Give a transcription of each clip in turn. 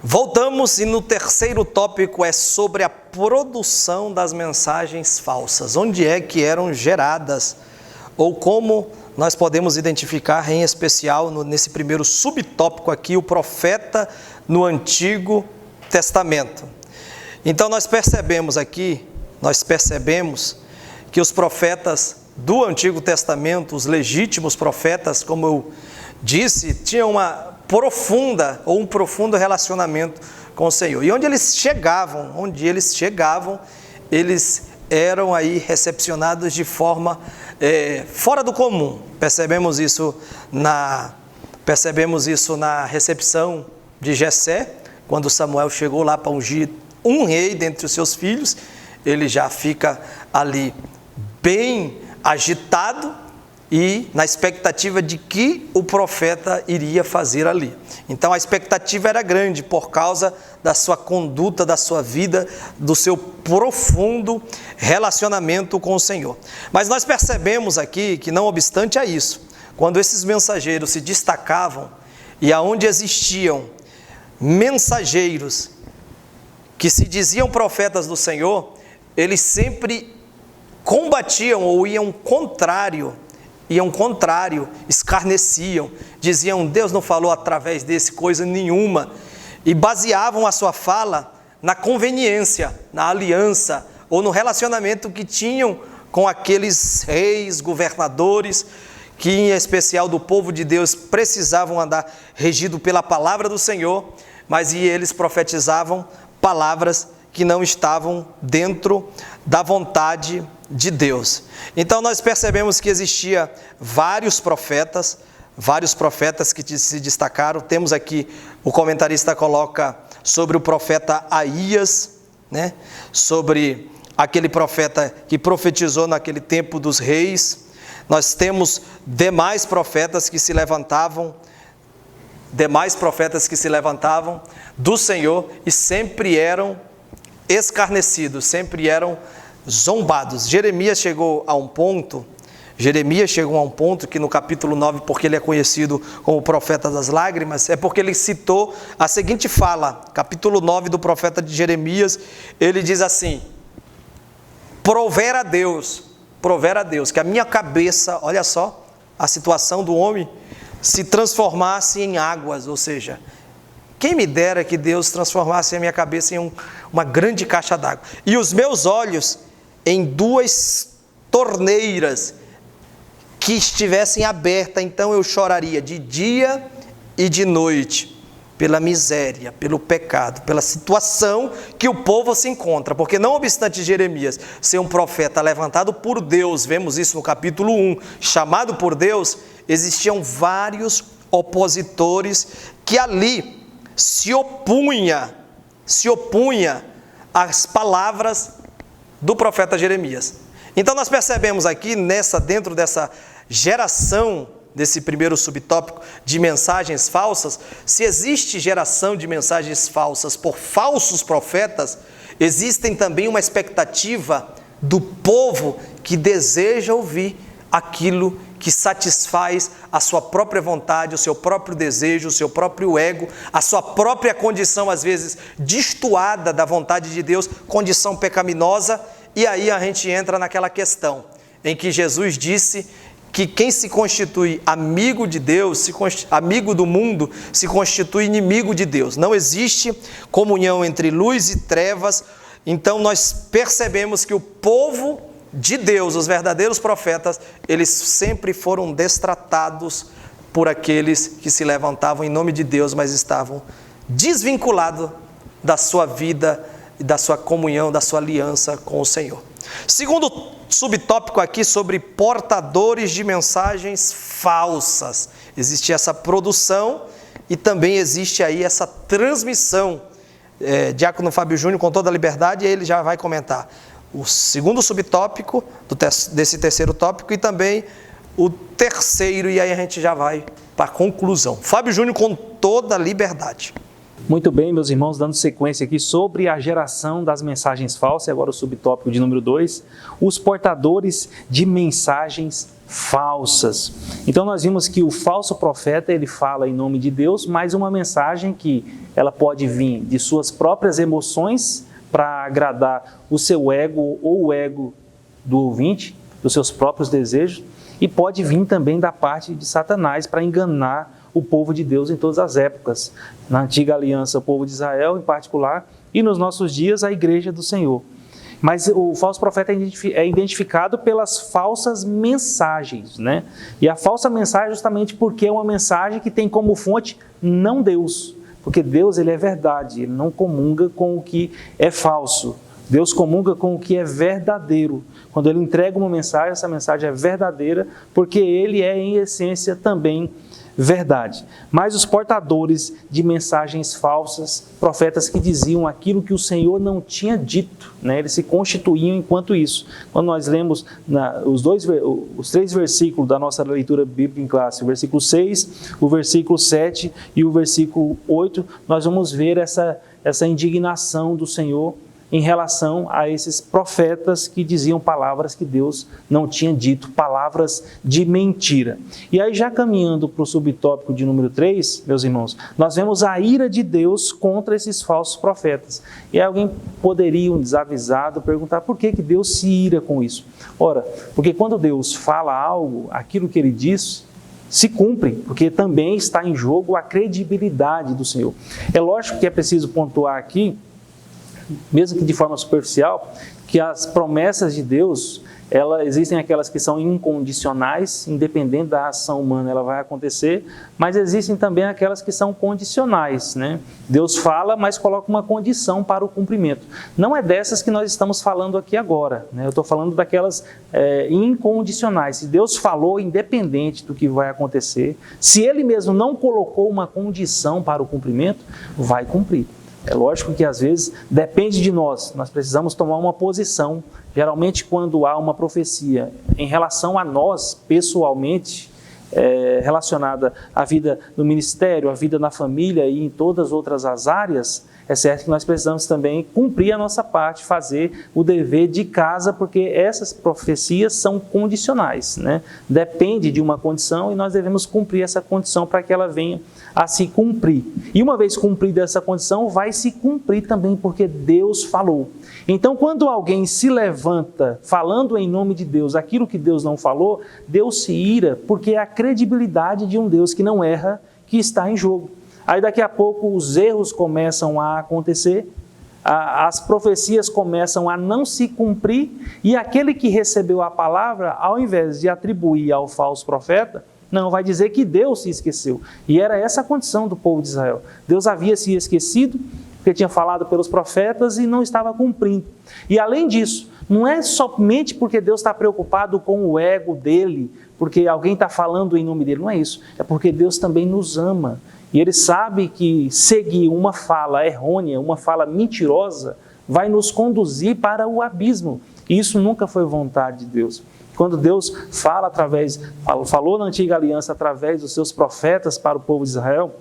Voltamos e no terceiro tópico é sobre a produção das mensagens falsas. Onde é que eram geradas ou como nós podemos identificar em especial nesse primeiro subtópico aqui o profeta no Antigo Testamento. Então nós percebemos que os profetas do Antigo Testamento, os legítimos profetas, como eu disse, tinham um profundo relacionamento com o Senhor. E onde eles chegavam, eles eram aí recepcionados de forma fora do comum. Percebemos isso na recepção de Jessé, quando Samuel chegou lá para ungir um rei dentre os seus filhos. Ele já fica ali bem agitado e na expectativa de que o profeta iria fazer ali. Então a expectativa era grande por causa da sua conduta, da sua vida, do seu profundo relacionamento com o Senhor. Mas nós percebemos aqui que, não obstante a isso, quando esses mensageiros se destacavam e aonde existiam mensageiros que se diziam profetas do Senhor, eles sempre combatiam ou iam contrário, escarneciam, diziam: Deus não falou através desse coisa nenhuma, e baseavam a sua fala na conveniência, na aliança ou no relacionamento que tinham com aqueles reis, governadores, que em especial do povo de Deus precisavam andar regido pela palavra do Senhor, mas eles profetizavam palavras que não estavam dentro da vontade de Deus. Então nós percebemos que existia vários profetas que se destacaram. Temos aqui, o comentarista coloca sobre o profeta Aías, né? Sobre aquele profeta que profetizou naquele tempo dos reis. Nós temos demais profetas que se levantavam do Senhor e sempre eram escarnecidos, sempre eram zombados. Jeremias chegou a um ponto que no capítulo 9, porque ele é conhecido como o profeta das lágrimas, é porque ele citou a seguinte fala, capítulo 9 do profeta de Jeremias. Ele diz assim: prover a Deus, que a minha cabeça, olha só, a situação do homem, se transformasse em águas, ou seja, quem me dera que Deus transformasse a minha cabeça em uma grande caixa d'água, e os meus olhos em duas torneiras que estivessem abertas, então eu choraria de dia e de noite, pela miséria, pelo pecado, pela situação que o povo se encontra. Porque não obstante Jeremias ser um profeta levantado por Deus, vemos isso no capítulo 1, chamado por Deus, existiam vários opositores que ali se opunha às palavras do profeta Jeremias. Então nós percebemos aqui, dentro dessa geração, desse primeiro subtópico de mensagens falsas, se existe geração de mensagens falsas por falsos profetas, existem também uma expectativa do povo que deseja ouvir aquilo que satisfaz a sua própria vontade, o seu próprio desejo, o seu próprio ego, a sua própria condição, às vezes, destoada da vontade de Deus, condição pecaminosa. E aí a gente entra naquela questão em que Jesus disse que quem se constitui amigo de Deus, amigo do mundo, se constitui inimigo de Deus. Não existe comunhão entre luz e trevas. Então nós percebemos que o povo de Deus, os verdadeiros profetas, eles sempre foram destratados por aqueles que se levantavam em nome de Deus, mas estavam desvinculados da sua vida, da sua comunhão, da sua aliança com o Senhor. Segundo subtópico aqui, sobre portadores de mensagens falsas. Existe essa produção e também existe aí essa transmissão. Diácono Fábio Júnior, com toda a liberdade, ele já vai comentar o segundo subtópico desse terceiro tópico e também o terceiro, e aí a gente já vai para a conclusão. Fábio Júnior, com toda a liberdade. Muito bem, meus irmãos, dando sequência aqui sobre a geração das mensagens falsas, agora o subtópico de número 2, os portadores de mensagens falsas. Então nós vimos que o falso profeta, ele fala em nome de Deus, mas uma mensagem que ela pode vir de suas próprias emoções para agradar o seu ego ou o ego do ouvinte, dos seus próprios desejos, e pode vir também da parte de Satanás para enganar o povo de Deus em todas as épocas. Na antiga aliança, o povo de Israel em particular, e nos nossos dias, a igreja do Senhor. Mas o falso profeta é identificado pelas falsas mensagens, né? E a falsa mensagem justamente porque é uma mensagem que tem como fonte não Deus. Porque Deus, ele é verdade, ele não comunga com o que é falso. Deus comunga com o que é verdadeiro. Quando ele entrega uma mensagem, essa mensagem é verdadeira, porque ele é, em essência, também verdade. Mas os portadores de mensagens falsas, profetas que diziam aquilo que o Senhor não tinha dito, né? Eles se constituíam enquanto isso. Quando nós lemos os 3 versículos da nossa leitura bíblica em classe, o versículo 6, o versículo 7 e o versículo 8, nós vamos ver essa indignação do Senhor em relação a esses profetas que diziam palavras que Deus não tinha dito, palavras de mentira. E aí, já caminhando para o subtópico de número 3, meus irmãos, nós vemos a ira de Deus contra esses falsos profetas. E alguém poderia, um desavisado, perguntar por que Deus se ira com isso? Ora, porque quando Deus fala algo, aquilo que ele diz se cumpre, porque também está em jogo a credibilidade do Senhor. É lógico que é preciso pontuar aqui, mesmo que de forma superficial, que as promessas de Deus, existem aquelas que são incondicionais, independente da ação humana, ela vai acontecer, mas existem também aquelas que são condicionais, né? Deus fala, mas coloca uma condição para o cumprimento. Não é dessas que nós estamos falando aqui agora, né? Eu estou falando daquelas incondicionais. Se Deus falou, independente do que vai acontecer, se Ele mesmo não colocou uma condição para o cumprimento, vai cumprir. É lógico que às vezes depende de nós precisamos tomar uma posição, geralmente quando há uma profecia em relação a nós pessoalmente, relacionada à vida no ministério, à vida na família e em todas as outras áreas, é certo que nós precisamos também cumprir a nossa parte, fazer o dever de casa, porque essas profecias são condicionais, né? Depende de uma condição e nós devemos cumprir essa condição para que ela venha a se cumprir. E uma vez cumprida essa condição, vai se cumprir também, porque Deus falou. Então, quando alguém se levanta falando em nome de Deus aquilo que Deus não falou, Deus se ira, porque é a credibilidade de um Deus que não erra que está em jogo. Aí daqui a pouco os erros começam a acontecer, as profecias começam a não se cumprir e aquele que recebeu a palavra, ao invés de atribuir ao falso profeta, não, vai dizer que Deus se esqueceu. E era essa a condição do povo de Israel. Deus havia se esquecido, porque tinha falado pelos profetas e não estava cumprindo. E além disso, não é somente porque Deus está preocupado com o ego dele, porque alguém está falando em nome dele, não é isso. É porque Deus também nos ama. E Ele sabe que seguir uma fala errônea, uma fala mentirosa, vai nos conduzir para o abismo. E isso nunca foi vontade de Deus. Quando Deus falou na antiga aliança através dos seus profetas para o povo de Israel,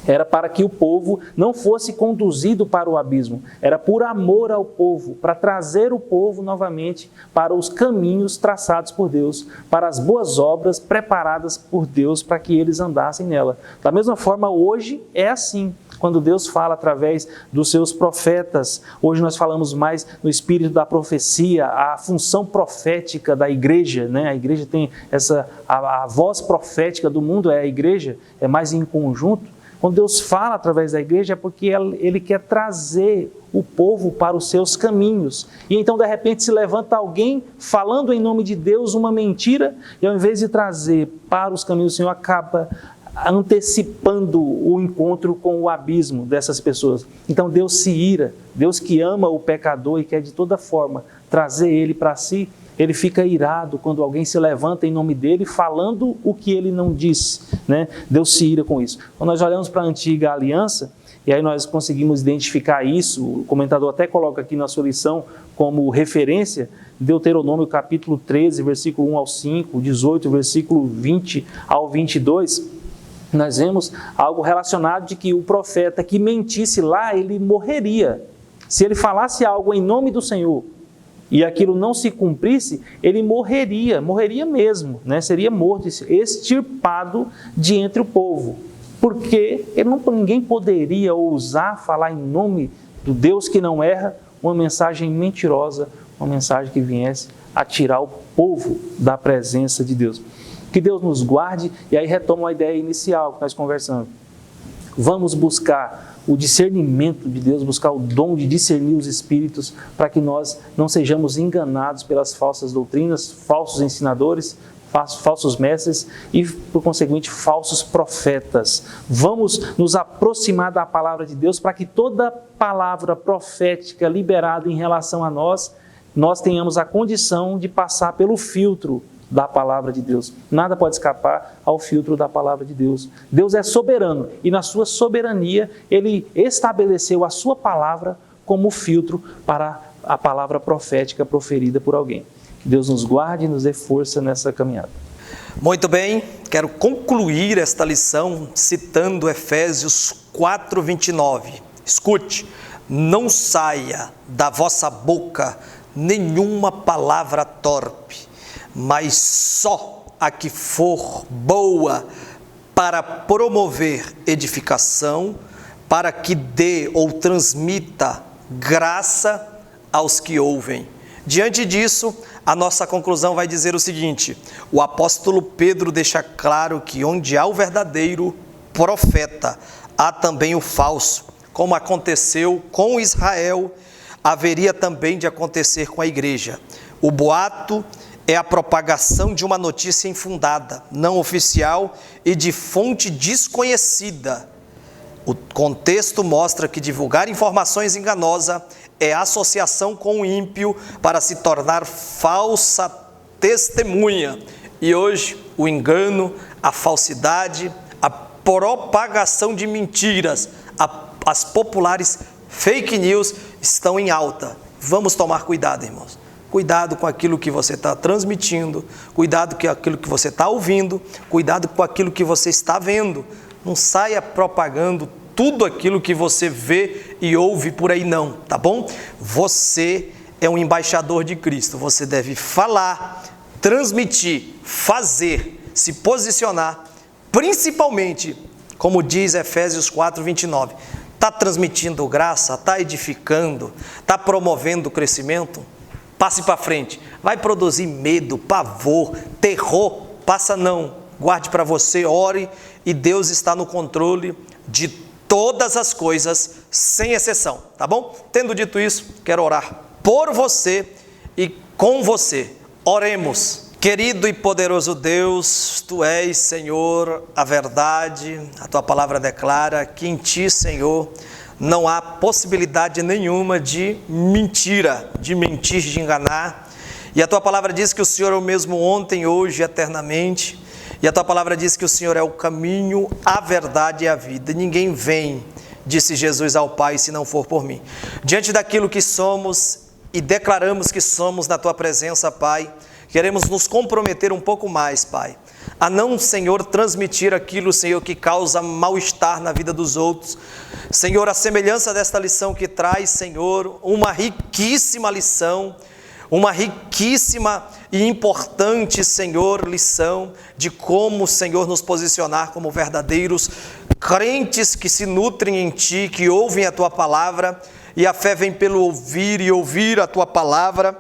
era para que o povo não fosse conduzido para o abismo. Era por amor ao povo, para trazer o povo novamente para os caminhos traçados por Deus, para as boas obras preparadas por Deus para que eles andassem nela. Da mesma forma, hoje é assim. Quando Deus fala através dos seus profetas, hoje nós falamos mais no espírito da profecia, a função profética da igreja, né? A igreja tem a voz profética do mundo, a igreja é mais em conjunto. Quando Deus fala através da igreja é porque Ele quer trazer o povo para os seus caminhos. E então, de repente, se levanta alguém falando em nome de Deus uma mentira, e ao invés de trazer para os caminhos do Senhor, acaba antecipando o encontro com o abismo dessas pessoas. Então Deus se ira, Deus que ama o pecador e quer de toda forma trazer ele para si, Ele fica irado quando alguém se levanta em nome dele falando o que ele não disse, né? Deus se ira com isso. Quando nós olhamos para a antiga aliança, e aí nós conseguimos identificar isso, o comentador até coloca aqui na sua lição como referência, Deuteronômio capítulo 13, versículo 1 ao 5, 18, versículo 20 ao 22, nós vemos algo relacionado de que o profeta que mentisse lá, ele morreria. Se ele falasse algo em nome do Senhor e aquilo não se cumprisse, ele morreria mesmo, né? Seria morto, extirpado de entre o povo. Porque ninguém poderia ousar falar em nome do Deus que não erra uma mensagem mentirosa, uma mensagem que viesse a tirar o povo da presença de Deus. Que Deus nos guarde, e aí retoma a ideia inicial que nós conversamos. Vamos buscar o discernimento de Deus, buscar o dom de discernir os espíritos, para que nós não sejamos enganados pelas falsas doutrinas, falsos ensinadores, falsos mestres e, por conseguinte, falsos profetas. Vamos nos aproximar da palavra de Deus para que toda palavra profética liberada em relação a nós tenhamos a condição de passar pelo filtro da palavra de Deus. Nada pode escapar ao filtro da palavra de Deus. Deus é soberano e, na sua soberania, Ele estabeleceu a sua palavra como filtro para a palavra profética proferida por alguém. Que Deus nos guarde e nos dê força nessa caminhada. Muito bem, quero concluir esta lição citando Efésios 4:29. Escute, não saia da vossa boca nenhuma palavra torpe, mas só a que for boa para promover edificação, para que dê ou transmita graça aos que ouvem. Diante disso, a nossa conclusão vai dizer o seguinte: o apóstolo Pedro deixa claro que onde há o verdadeiro profeta, há também o falso. Como aconteceu com Israel, haveria também de acontecer com a igreja. O boato é a propagação de uma notícia infundada, não oficial e de fonte desconhecida. O contexto mostra que divulgar informações enganosas é associação com o ímpio para se tornar falsa testemunha. E hoje o engano, a falsidade, a propagação de mentiras, as populares fake news estão em alta. Vamos tomar cuidado, irmãos. Cuidado com aquilo que você está transmitindo, cuidado com aquilo que você está ouvindo, cuidado com aquilo que você está vendo. Não saia propagando tudo aquilo que você vê e ouve por aí não, tá bom? Você é um embaixador de Cristo, você deve falar, transmitir, fazer, se posicionar, principalmente, como diz Efésios 4:29, está transmitindo graça, está edificando, está promovendo o crescimento? Passe para frente, vai produzir medo, pavor, terror, passa não, guarde para você, ore e Deus está no controle de todas as coisas, sem exceção, tá bom? Tendo dito isso, quero orar por você e com você. Oremos. Querido e poderoso Deus, Tu és, Senhor, a verdade, a Tua palavra declara que em Ti, Senhor, não há possibilidade nenhuma de mentira, de mentir, de enganar. E a Tua palavra diz que o Senhor é o mesmo ontem, hoje e eternamente. E a Tua palavra diz que o Senhor é o caminho, a verdade e a vida. Ninguém vem, disse Jesus ao Pai, se não for por mim. Diante daquilo que somos e declaramos que somos na Tua presença, Pai, queremos nos comprometer um pouco mais, Pai, a não, Senhor, transmitir aquilo, Senhor, que causa mal-estar na vida dos outros. Senhor, a semelhança desta lição que traz, Senhor, uma riquíssima lição, uma riquíssima e importante, Senhor, lição de como, Senhor, nos posicionar como verdadeiros crentes que se nutrem em Ti, que ouvem a Tua palavra, e a fé vem pelo ouvir e ouvir a Tua palavra,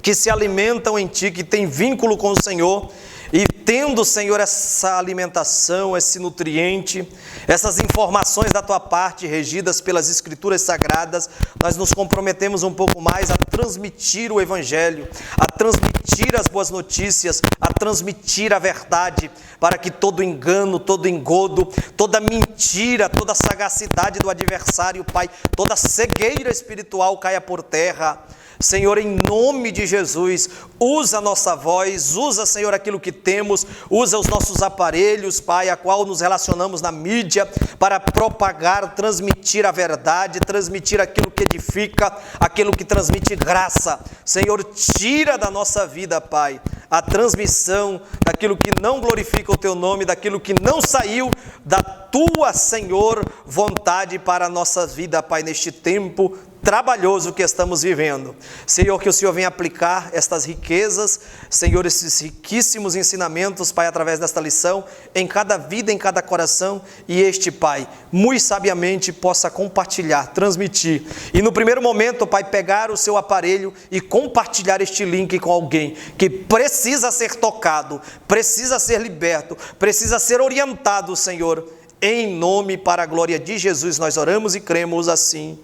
que se alimentam em Ti, que têm vínculo com o Senhor, e tendo, Senhor, essa alimentação, esse nutriente, essas informações da Tua parte, regidas pelas Escrituras Sagradas, nós nos comprometemos um pouco mais a transmitir o Evangelho, a transmitir as boas notícias, a transmitir a verdade, para que todo engano, todo engodo, toda mentira, toda sagacidade do adversário, Pai, toda cegueira espiritual caia por terra. Senhor, em nome de Jesus, usa a nossa voz, usa, Senhor, aquilo que temos, usa os nossos aparelhos, Pai, a qual nos relacionamos na mídia, para propagar, transmitir a verdade, transmitir aquilo que edifica, aquilo que transmite graça. Senhor, tira da nossa vida, Pai, a transmissão daquilo que não glorifica o Teu nome, daquilo que não saiu da Tua, Senhor, vontade para a nossa vida, Pai, neste tempo trabalhoso que estamos vivendo. Senhor, que o Senhor venha aplicar estas riquezas, Senhor, esses riquíssimos ensinamentos, Pai, através desta lição, em cada vida, em cada coração, e este, Pai, muito sabiamente possa compartilhar, transmitir, e no primeiro momento, Pai, pegar o seu aparelho e compartilhar este link com alguém que precisa ser tocado, precisa ser liberto, precisa ser orientado, Senhor, em nome para a glória de Jesus, nós oramos e cremos assim.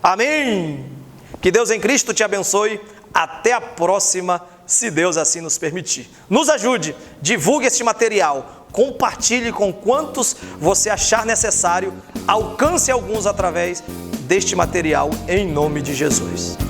Amém! Que Deus em Cristo te abençoe. Até a próxima, se Deus assim nos permitir. Nos ajude, divulgue este material, compartilhe com quantos você achar necessário, alcance alguns através deste material, em nome de Jesus.